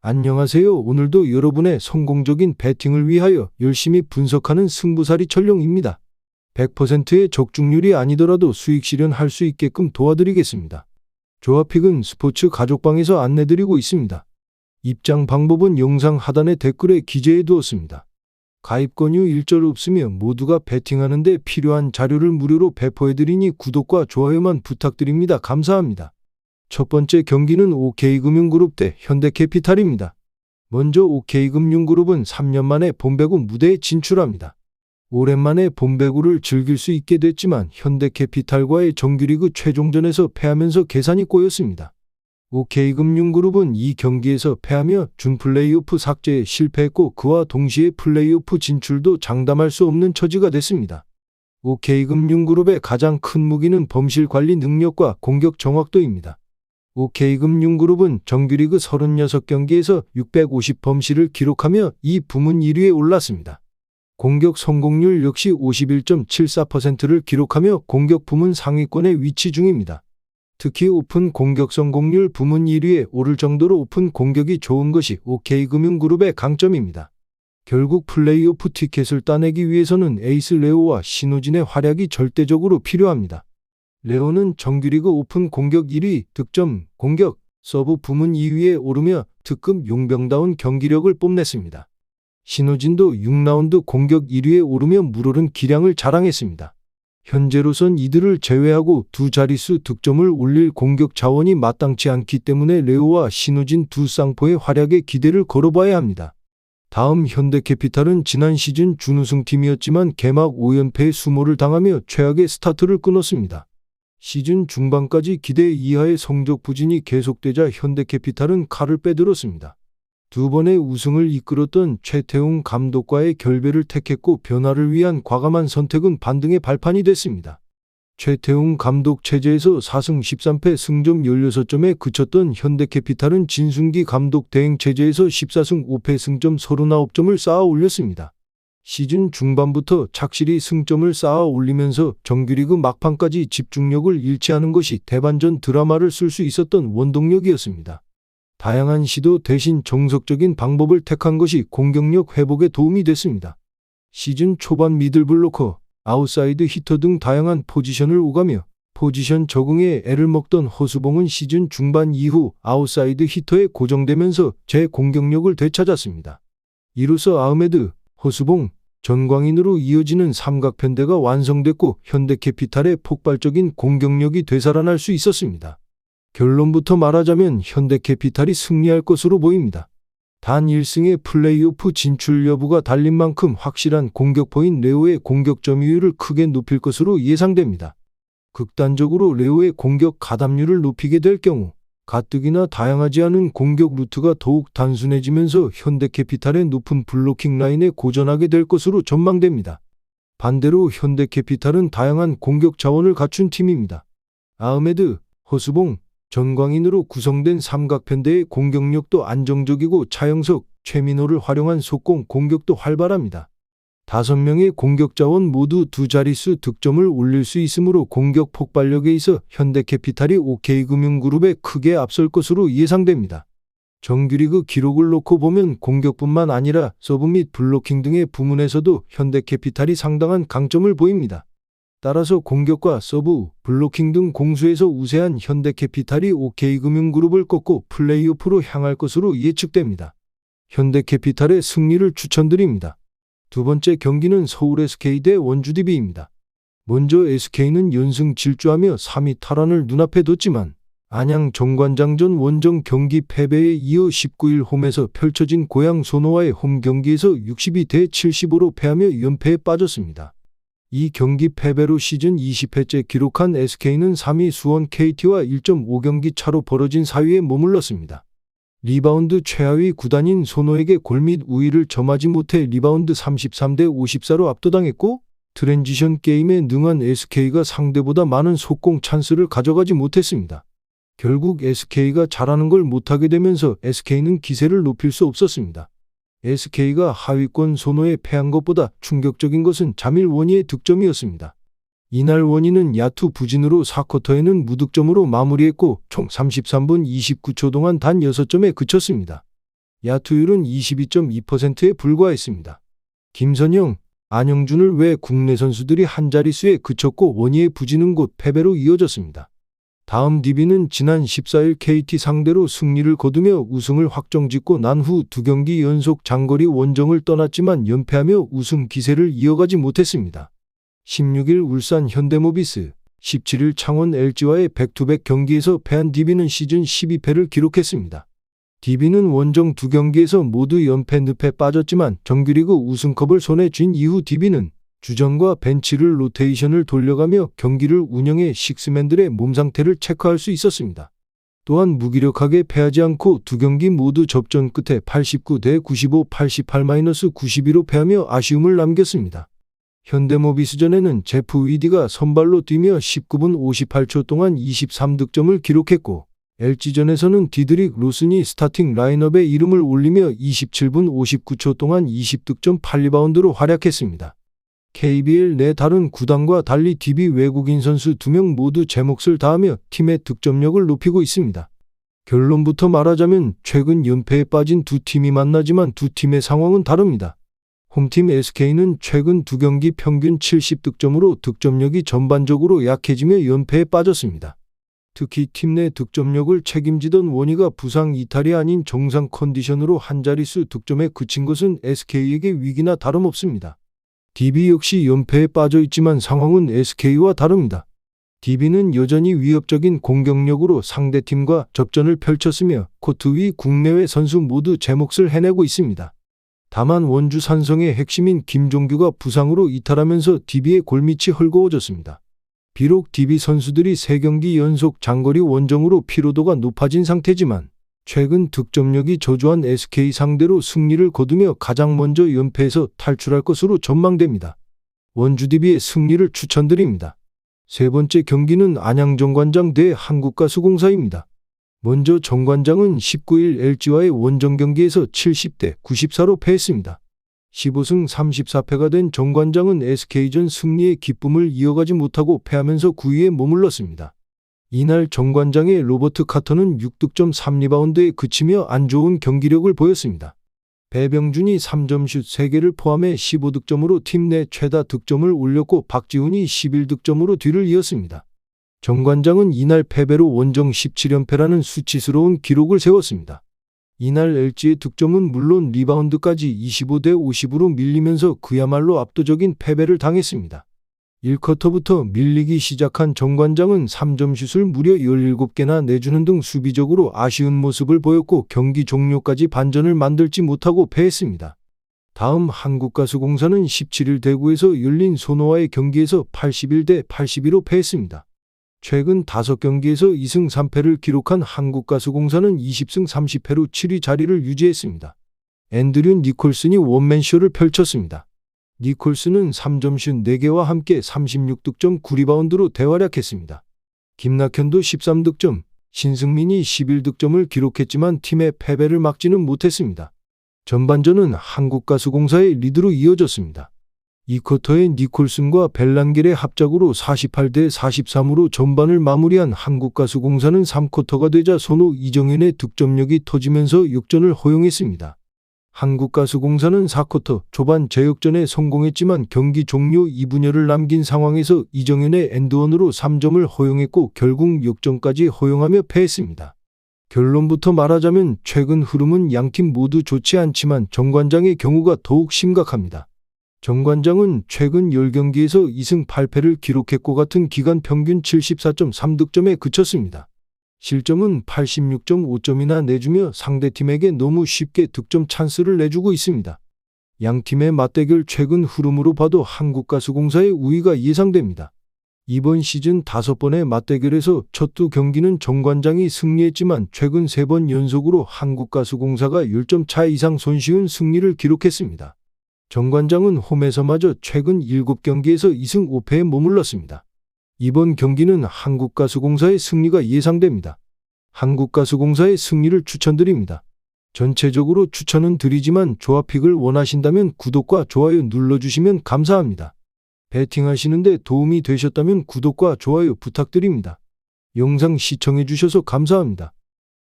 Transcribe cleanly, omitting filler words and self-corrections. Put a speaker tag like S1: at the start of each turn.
S1: 안녕하세요. 오늘도 여러분의 성공적인 배팅을 위하여 열심히 분석하는 승부사리 철룡입니다. 100%의 적중률이 아니더라도 수익 실현할 수 있게끔 도와드리겠습니다. 조합픽은 스포츠 가족방에서 안내드리고 있습니다. 입장 방법은 영상 하단의 댓글에 기재해 두었습니다. 가입 권유 일절 없으며 모두가 배팅하는 데 필요한 자료를 무료로 배포해드리니 구독과 좋아요만 부탁드립니다. 감사합니다. 첫 번째 경기는 OK금융그룹 대 현대캐피탈입니다. 먼저 OK금융그룹은 3년 만에 본배구 무대에 진출합니다. 오랜만에 본배구를 즐길 수 있게 됐지만 현대캐피탈과의 정규리그 최종전에서 패하면서 계산이 꼬였습니다. OK금융그룹은 이 경기에서 패하며 준 플레이오프 삭제에 실패했고 그와 동시에 플레이오프 진출도 장담할 수 없는 처지가 됐습니다. OK금융그룹의 가장 큰 무기는 범실 관리 능력과 공격 정확도입니다. OK금융그룹은 정규리그 36경기에서 650 범실을 기록하며 이 부문 1위에 올랐습니다. 공격 성공률 역시 51.74%를 기록하며 공격 부문 상위권에 위치 중입니다. 특히 오픈 공격 성공률 부문 1위에 오를 정도로 오픈 공격이 좋은 것이 OK금융그룹의 강점입니다. 결국 플레이오프 티켓을 따내기 위해서는 에이스 레오와 신우진의 활약이 절대적으로 필요합니다. 레오는 정규리그 오픈 공격 1위, 득점, 공격, 서브 부문 2위에 오르며 특급 용병다운 경기력을 뽐냈습니다. 신우진도 6라운드 공격 1위에 오르며 물오른 기량을 자랑했습니다. 현재로선 이들을 제외하고 두 자릿수 득점을 올릴 공격 자원이 마땅치 않기 때문에 레오와 신우진 두 쌍포의 활약에 기대를 걸어봐야 합니다. 다음 현대캐피탈은 지난 시즌 준우승팀이었지만 개막 5연패의 수모를 당하며 최악의 스타트를 끊었습니다. 시즌 중반까지 기대 이하의 성적 부진이 계속되자 현대캐피탈은 칼을 빼들었습니다. 두 번의 우승을 이끌었던 최태웅 감독과의 결별을 택했고 변화를 위한 과감한 선택은 반등의 발판이 됐습니다. 최태웅 감독 체제에서 4승 13패 승점 16점에 그쳤던 현대캐피탈은 진순기 감독 대행 체제에서 14승 5패 승점 39점을 쌓아 올렸습니다. 시즌 중반부터 착실히 승점을 쌓아 올리면서 정규리그 막판까지 집중력을 잃지 않은 것이 대반전 드라마를 쓸 수 있었던 원동력이었습니다. 다양한 시도 대신 정석적인 방법을 택한 것이 공격력 회복에 도움이 됐습니다. 시즌 초반 미들블로커, 아웃사이드 히터 등 다양한 포지션을 오가며 포지션 적응에 애를 먹던 허수봉은 시즌 중반 이후 아웃사이드 히터에 고정되면서 제 공격력을 되찾았습니다. 이로써 아흐메드, 허수봉, 전광인으로 이어지는 삼각편대가 완성됐고 현대캐피탈의 폭발적인 공격력이 되살아날 수 있었습니다. 결론부터 말하자면 현대캐피탈이 승리할 것으로 보입니다. 단 1승의 플레이오프 진출 여부가 달린 만큼 확실한 공격포인 레오의 공격 점유율을 크게 높일 것으로 예상됩니다. 극단적으로 레오의 공격 가담률을 높이게 될 경우 가뜩이나 다양하지 않은 공격 루트가 더욱 단순해지면서 현대캐피탈의 높은 블로킹 라인에 고전하게 될 것으로 전망됩니다. 반대로 현대캐피탈은 다양한 공격 자원을 갖춘 팀입니다. 아흐메드, 허수봉, 전광인으로 구성된 삼각편대의 공격력도 안정적이고 차영석, 최민호를 활용한 속공 공격도 활발합니다. 5명의 공격 자원 모두 두 자릿수 득점을 올릴 수 있으므로 공격 폭발력에 있어 현대캐피탈이 OK금융그룹에 크게 앞설 것으로 예상됩니다. 정규리그 기록을 놓고 보면 공격뿐만 아니라 서브 및 블로킹 등의 부문에서도 현대캐피탈이 상당한 강점을 보입니다. 따라서 공격과 서브, 블로킹 등 공수에서 우세한 현대캐피탈이 OK금융그룹을 꺾고 플레이오프로 향할 것으로 예측됩니다. 현대캐피탈의 승리를 추천드립니다. 두 번째 경기는 서울 SK 대 원주 DB입니다. 먼저 SK는 연승 질주하며 3위 탈환을 눈앞에 뒀지만 안양 정관장전 원정 경기 패배에 이어 19일 홈에서 펼쳐진 고양 소노와의 홈 경기에서 62대 75로 패하며 연패에 빠졌습니다. 이 경기 패배로 시즌 20회째 기록한 SK는 3위 수원 KT와 1.5경기 차로 벌어진 4위에 머물렀습니다. 리바운드 최하위 구단인 소노에게 골 및 우위를 점하지 못해 리바운드 33대 54로 압도당했고 트랜지션 게임에 능한 SK가 상대보다 많은 속공 찬스를 가져가지 못했습니다. 결국 SK가 잘하는 걸 못하게 되면서 SK는 기세를 높일 수 없었습니다. SK가 하위권 소노에 패한 것보다 충격적인 것은 자밀 원희의 득점이었습니다. 이날 원희는 야투 부진으로 4쿼터에는 무득점으로 마무리했고 총 33분 29초 동안 단 6점에 그쳤습니다. 야투율은 22.2%에 불과했습니다. 김선영, 안영준을 외 국내 선수들이 한 자릿수에 그쳤고 원희의 부진은 곧 패배로 이어졌습니다. 다음 DB는 지난 14일 KT 상대로 승리를 거두며 우승을 확정짓고 난 후 2경기 연속 장거리 원정을 떠났지만 연패하며 우승 기세를 이어가지 못했습니다. 16일 울산 현대모비스, 17일 창원 LG와의 백투백 경기에서 패한 DB는 시즌 12패를 기록했습니다. DB는 원정 2경기에서 모두 연패 늪에 빠졌지만 정규리그 우승컵을 손에 쥔 이후 DB는 주전과 벤치를 로테이션을 돌려가며 경기를 운영해 식스맨들의 몸 상태를 체크할 수 있었습니다. 또한 무기력하게 패하지 않고 2경기 모두 접전 끝에 89대 95, 88-92로 패하며 아쉬움을 남겼습니다. 현대모비스전에는 제프 위디가 선발로 뛰며 19분 58초 동안 23득점을 기록했고 LG전에서는 디드릭 로슨이 스타팅 라인업에 이름을 올리며 27분 59초 동안 20득점 8리바운드로 활약했습니다. KBL 내 다른 구단과 달리 DB 외국인 선수 2명 모두 제 몫을 다하며 팀의 득점력을 높이고 있습니다. 결론부터 말하자면 최근 연패에 빠진 두 팀이 만나지만 두 팀의 상황은 다릅니다. 홈팀 SK는 최근 2경기 평균 70득점으로 득점력이 전반적으로 약해지며 연패에 빠졌습니다. 특히 팀 내 득점력을 책임지던 원희가 부상 이탈이 아닌 정상 컨디션으로 한 자릿수 득점에 그친 것은 SK에게 위기나 다름없습니다. DB 역시 연패에 빠져 있지만 상황은 SK와 다릅니다. DB는 여전히 위협적인 공격력으로 상대팀과 접전을 펼쳤으며 코트 위 국내외 선수 모두 제 몫을 해내고 있습니다. 다만 원주 산성의 핵심인 김종규가 부상으로 이탈하면서 DB의 골밑이 헐거워졌습니다. 비록 DB 선수들이 3경기 연속 장거리 원정으로 피로도가 높아진 상태지만 최근 득점력이 저조한 SK 상대로 승리를 거두며 가장 먼저 연패에서 탈출할 것으로 전망됩니다. 원주 DB의 승리를 추천드립니다. 세 번째 경기는 안양 정관장 대 한국가스공사입니다. 먼저 정관장은 19일 LG와의 원정 경기에서 70대 94로 패했습니다. 15승 34패가 된 정관장은 SK전 승리의 기쁨을 이어가지 못하고 패하면서 9위에 머물렀습니다. 이날 정관장의 로버트 카터는 6득점 3리바운드에 그치며 안 좋은 경기력을 보였습니다. 배병준이 3점슛 3개를 포함해 15득점으로 팀 내 최다 득점을 올렸고 박지훈이 11득점으로 뒤를 이었습니다. 정관장은 이날 패배로 원정 17연패라는 수치스러운 기록을 세웠습니다. 이날 LG의 득점은 물론 리바운드까지 25대 50으로 밀리면서 그야말로 압도적인 패배를 당했습니다. 1쿼터부터 밀리기 시작한 정관장은 3점슛을 무려 17개나 내주는 등 수비적으로 아쉬운 모습을 보였고 경기 종료까지 반전을 만들지 못하고 패했습니다. 다음 한국가스공사는 17일 대구에서 열린 손호와의 경기에서 81대 82로 패했습니다. 최근 5경기에서 2승 3패를 기록한 한국가스공사는 20승 30패로 7위 자리를 유지했습니다. 앤드류 니콜슨이 원맨쇼를 펼쳤습니다. 니콜슨은 3점슛 4개와 함께 36득점 9리바운드로 대활약했습니다. 김낙현도 13득점, 신승민이 11득점을 기록했지만 팀의 패배를 막지는 못했습니다. 전반전은 한국가스공사의 리드로 이어졌습니다. 2쿼터에 니콜슨과 벨란겔의 합작으로 48대 43으로 전반을 마무리한 한국가스공사는 3쿼터가 되자 손호 이정현의 득점력이 터지면서 역전을 허용했습니다. 한국가스공사는 4쿼터 초반 재역전에 성공했지만 경기 종료 2분여를 남긴 상황에서 이정현의 엔드원으로 3점을 허용했고 결국 역전까지 허용하며 패했습니다. 결론부터 말하자면 최근 흐름은 양팀 모두 좋지 않지만 정관장의 경우가 더욱 심각합니다. 정관장은 최근 10경기에서 2승 8패를 기록했고 같은 기간 평균 74.3득점에 그쳤습니다. 실점은 86.5점이나 내주며 상대팀에게 너무 쉽게 득점 찬스를 내주고 있습니다. 양팀의 맞대결 최근 흐름으로 봐도 한국가스공사의 우위가 예상됩니다. 이번 시즌 5번의 맞대결에서 첫 2경기는 정관장이 승리했지만 최근 3번 연속으로 한국가스공사가 10점 차 이상 손쉬운 승리를 기록했습니다. 정관장은 홈에서마저 최근 7경기에서 2승 5패에 머물렀습니다. 이번 경기는 한국가스공사의 승리가 예상됩니다. 한국가스공사의 승리를 추천드립니다. 전체적으로 추천은 드리지만 조합픽을 원하신다면 구독과 좋아요 눌러주시면 감사합니다. 배팅하시는데 도움이 되셨다면 구독과 좋아요 부탁드립니다. 영상 시청해주셔서 감사합니다.